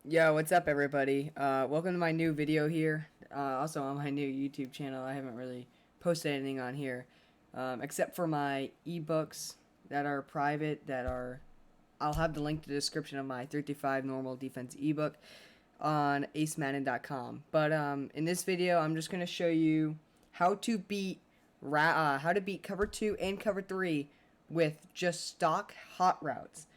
Yo, what's up, everybody? Welcome to my new video here. Also on my new YouTube channel. I haven't really posted anything on here, except for my ebooks that are private. I'll have the link to the description of my 35 normal defense ebook on acemadden.com. But in this video, I'm just gonna show you how to beat cover 2 and cover 3 with just stock hot routes.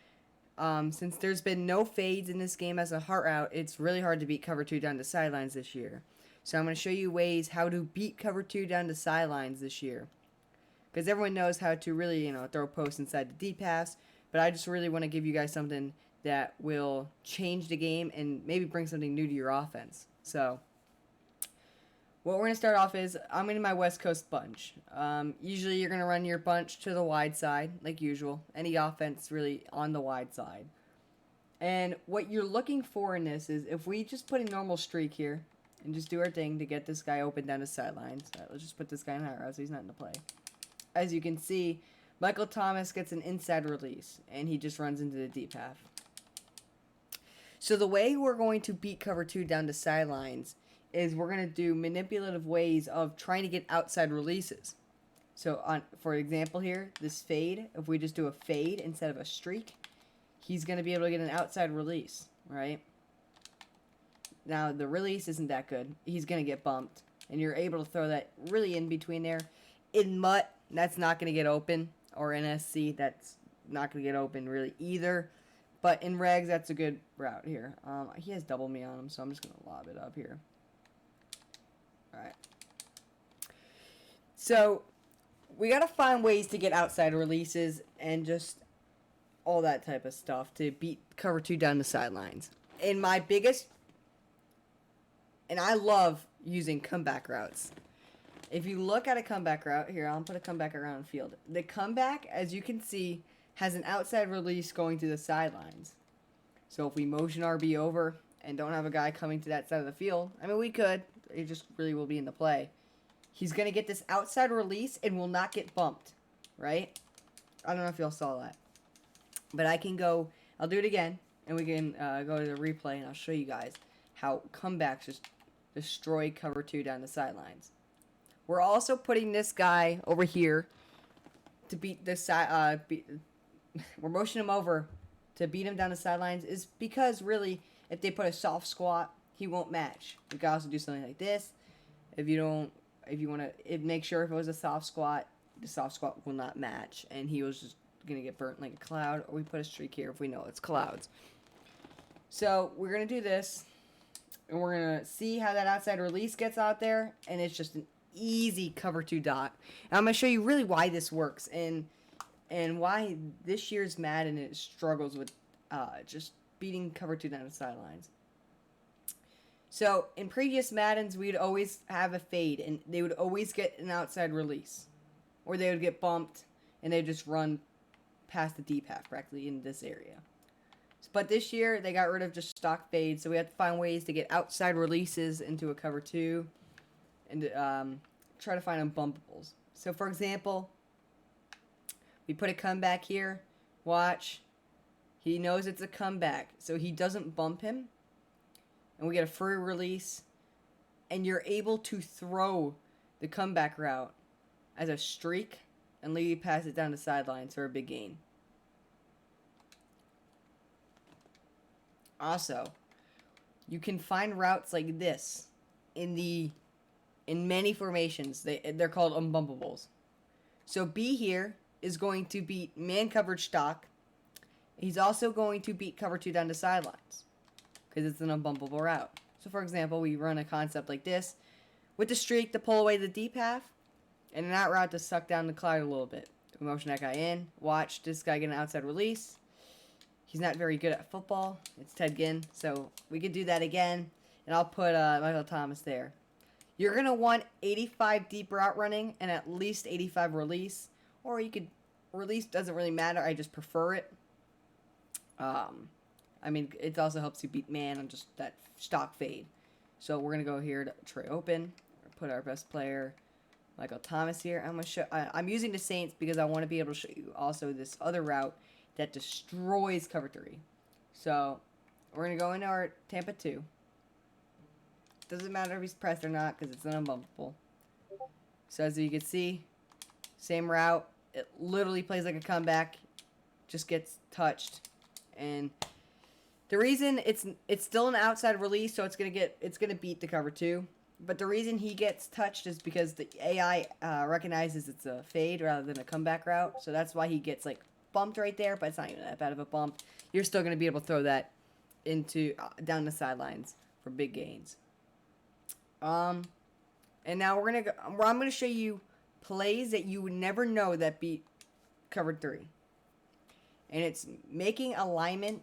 Since there's been no fades in this game as a hot route, it's really hard to beat cover 2 down to sidelines this year. So I'm going to show you ways how to beat cover 2 down to sidelines this year. Because everyone knows how to really, throw posts inside the deep pass. But I just really want to give you guys something that will change the game and maybe bring something new to your offense. So what we're going to start off is I'm in my West Coast bunch. Usually you're going to run your bunch to the wide side, like usual. Any offense really on the wide side. And what you're looking for in this is if we just put a normal streak here and just do our thing to get this guy open down the sidelines. Right, let's just put this guy in high route so he's not in the play. As you can see, Michael Thomas gets an inside release and he just runs into the deep half. So the way we're going to beat cover 2 down to sidelines is we're going to do manipulative ways of trying to get outside releases. So for example here, this fade, if we just do a fade instead of a streak, he's going to be able to get an outside release, right? Now the release isn't that good. He's going to get bumped, and you're able to throw that really in between there. In MUT, that's not going to get open, or NSC, that's not going to get open really either. But in regs, that's a good route here. He has double me on him, so I'm just going to lob it up here. Alright. So, we gotta find ways to get outside releases and just all that type of stuff to beat cover 2 down the sidelines. And my biggest, and I love using comeback routes. If you look at a comeback route, here, I'll put a comeback around the field. The comeback, as you can see, has an outside release going to the sidelines. So if we motion RB over and don't have a guy coming to that side of the field, I mean, we could. It just really will be in the play. He's going to get this outside release and will not get bumped, right? I don't know if y'all saw that. But I can go, I'll do it again, and we can go to the replay, and I'll show you guys how comebacks just destroy cover 2 down the sidelines. We're also putting this guy over here to beat this side. We're motioning him over to beat him down the sidelines is because, really, if they put a soft squat, he won't match. You can also do something like this. If you want to make sure if it was a soft squat, the soft squat will not match, and he was just gonna get burnt like a cloud. Or we put a streak here if we know it's clouds. So we're gonna do this, and we're gonna see how that outside release gets out there, and it's just an easy cover 2 dot. And I'm gonna show you really why this works and why this year's Madden it struggles with just beating cover 2 down the sidelines. So, in previous Maddens, we'd always have a fade, and they would always get an outside release. Or they would get bumped, and they'd just run past the deep half, practically in this area. But this year, they got rid of just stock fades, so we have to find ways to get outside releases into a cover 2, and try to find unbumpables. So, for example, we put a comeback here. Watch. He knows it's a comeback, so he doesn't bump him. And we get a free release, and you're able to throw the comeback route as a streak and leave pass it down the sidelines for a big gain. Also, you can find routes like this in many formations. They're called unbumpables. So B here is going to beat man coverage stock. He's also going to beat cover 2 down the sidelines, because it's an unbumpable route. So, for example, we run a concept like this with the streak to pull away the deep half, and an out route to suck down the cloud a little bit. We motion that guy in. Watch this guy get an outside release. He's not very good at football. It's Ted Ginn, so we could do that again, and I'll put Michael Thomas there. You're going to want 85 deep route running and at least 85 release, or you could, release doesn't really matter. I just prefer it. I mean, it also helps you beat man on just that stock fade. So we're gonna go here to tray open, put our best player, Michael Thomas here. I'm using the Saints because I want to be able to show you also this other route that destroys cover 3. So We're going to go into our Tampa 2. Doesn't matter if he's pressed or not because it's an unbumpable. So as you can see, same route. It literally plays like a comeback. Just gets touched. And the reason it's still an outside release, so it's gonna beat the cover 2. But the reason he gets touched is because the AI recognizes it's a fade rather than a comeback route. So that's why he gets like bumped right there, but it's not even that bad of a bump. You're still gonna be able to throw that into down the sidelines for big gains. And now I'm gonna show you plays that you would never know that beat cover 3. And it's making alignment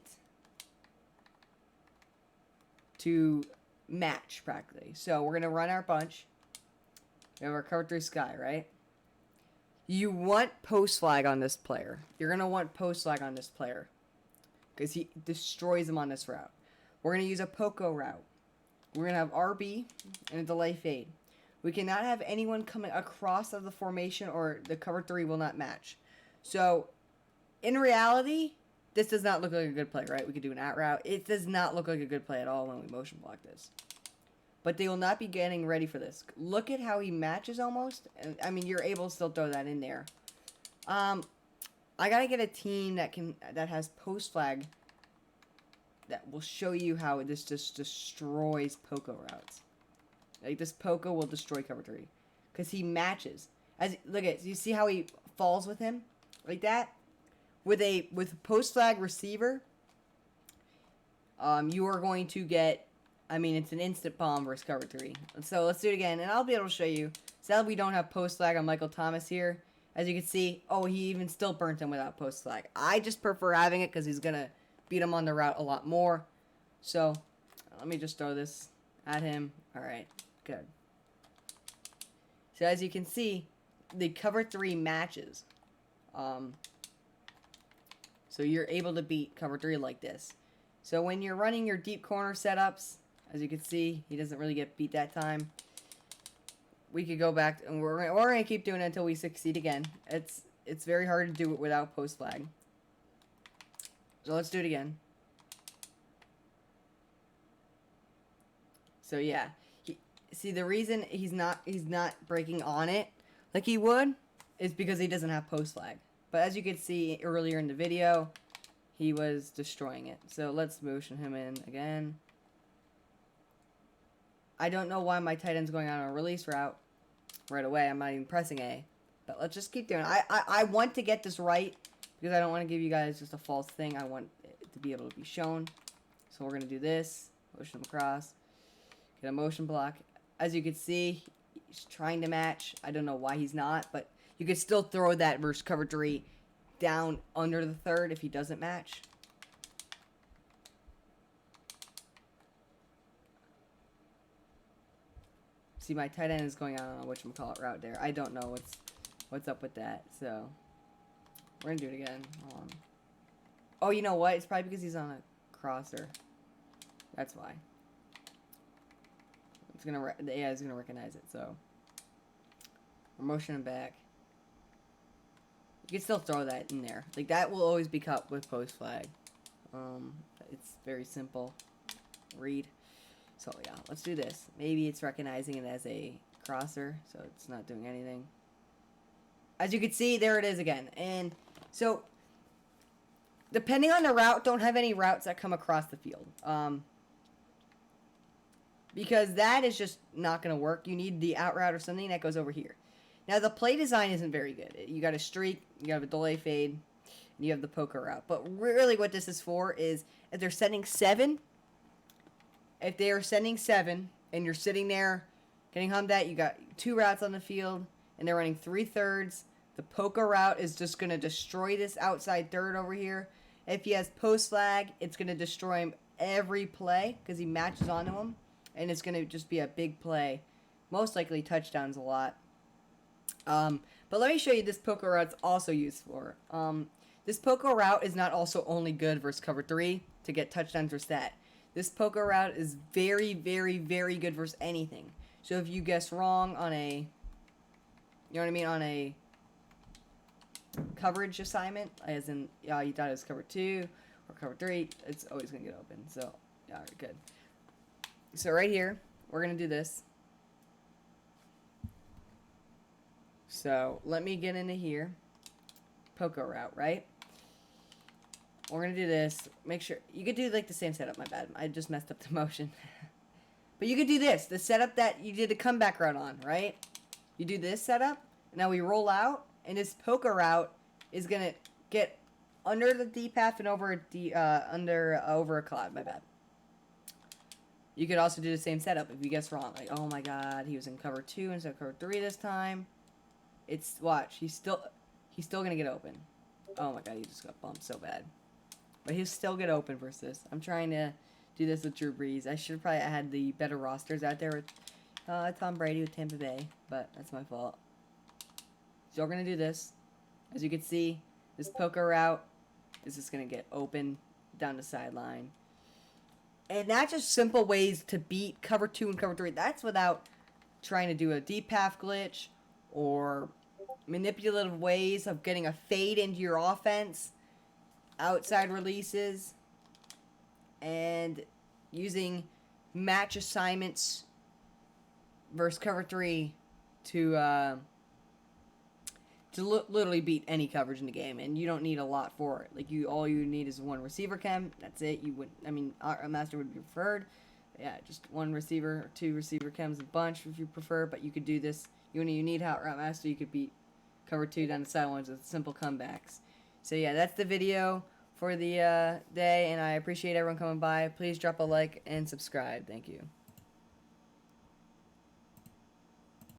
to match practically. So we're gonna run our bunch. We have our cover 3 sky, right? You want post flag on this player. You're gonna want post flag on this player because he destroys them on this route. We're gonna use a Poco route. We're gonna have RB and a delay fade. We cannot have anyone coming across of the formation or the cover 3 will not match. So, in reality, this does not look like a good play, right? We could do an out route. It does not look like a good play at all when we motion block this. But they will not be getting ready for this. Look at how he matches almost. And, I mean, you're able to still throw that in there. I gotta get a team that has post flag that will show you how this just destroys Poco routes. Like, this Poco will destroy cover 3. Because he matches. Look at, you see how he falls with him? Like that? With post flag receiver, you are going to get, I mean, it's an instant bomb versus cover 3. So let's do it again, and I'll be able to show you. Sadly, we don't have post flag on Michael Thomas here. As you can see, oh, he even still burnt him without post flag. I just prefer having it because he's going to beat him on the route a lot more. So, let me just throw this at him. All right, good. So as you can see, the cover 3 matches. So you're able to beat cover 3 like this. So when you're running your deep corner setups, as you can see, he doesn't really get beat that time. We could go back, and we're going to keep doing it until we succeed again. It's very hard to do it without post flag. So let's do it again. So yeah, see the reason he's not breaking on it like he would is because he doesn't have post flag. But as you could see earlier in the video, he was destroying it. So let's motion him in again. I don't know why my tight end's going on a release route right away. I'm not even pressing A. But let's just keep doing it. I want to get this right because I don't want to give you guys just a false thing. I want it to be able to be shown. So we're going to do this. Motion him across. Get a motion block. As you can see, he's trying to match. I don't know why he's not, but you could still throw that versus cover 3 down under the third if he doesn't match. See, my tight end is going on a whatchamacallit route there. I don't know what's up with that, so we're gonna do it again. Hold on. Oh, you know what? It's probably because he's on a crosser. That's why. The AI is gonna recognize it, so we're motioning back. You can still throw that in there. Like, that will always be cut with post flag. It's very simple. Read. So, yeah, let's do this. Maybe it's recognizing it as a crosser, so it's not doing anything. As you can see, there it is again. And so, depending on the route, don't have any routes that come across the field. Because that is just not going to work. You need the out route or something that goes over here. Now, the play design isn't very good. You got a streak, you have a delay fade, and you have the poker route. But really what this is for is if they're sending 7, if they are sending 7 and you're sitting there getting hummed at, you got 2 routes on the field, and they're running 3/3. The poker route is just going to destroy this outside third over here. If he has post flag, it's going to destroy him every play because he matches onto him. And it's going to just be a big play. Most likely touchdowns a lot. But let me show you this poker route's also used for. This poker route is not also only good versus cover 3 to get touchdowns or stat. This poker route is very, very, very good versus anything. So if you guess wrong on a, you know what I mean, on a coverage assignment, as in, you thought it was cover 2, or cover 3, it's always going to get open. So, yeah, alright, good. So right here, we're going to do this. So let me get into here. Poco route, right? We're going to do this. Make sure, you could do like the same setup, my bad. I just messed up the motion. But you could do this, the setup that you did the comeback route on, right? You do this setup, now we roll out, and this poker route is gonna get under the deep path and over over a cloud. My bad. You could also do the same setup if you guess wrong. Like, oh my god, he was in cover 2 instead of cover 3 this time. It's watch. He's still gonna get open. Oh my god, he just got bumped so bad. But he'll still get open versus this. I'm trying to do this with Drew Brees. I should probably had the better rosters out there with Tom Brady with Tampa Bay, but that's my fault. So we're going to do this. As you can see, this poker route is just going to get open down the sideline. And that's just simple ways to beat cover 2 and cover 3. That's without trying to do a deep path glitch or manipulative ways of getting a fade into your offense, outside releases, and using match assignments versus cover 3 to literally beat any coverage in the game, and you don't need a lot for it. Like all you need is one receiver chem. That's it. A master would be preferred. Yeah, just one receiver or 2 receiver chems a bunch if you prefer. But you could do this. You need hot route master. You could beat cover 2 down the sidelines with simple comebacks. So yeah, that's the video for the day, and I appreciate everyone coming by. Please drop a like and subscribe. Thank you.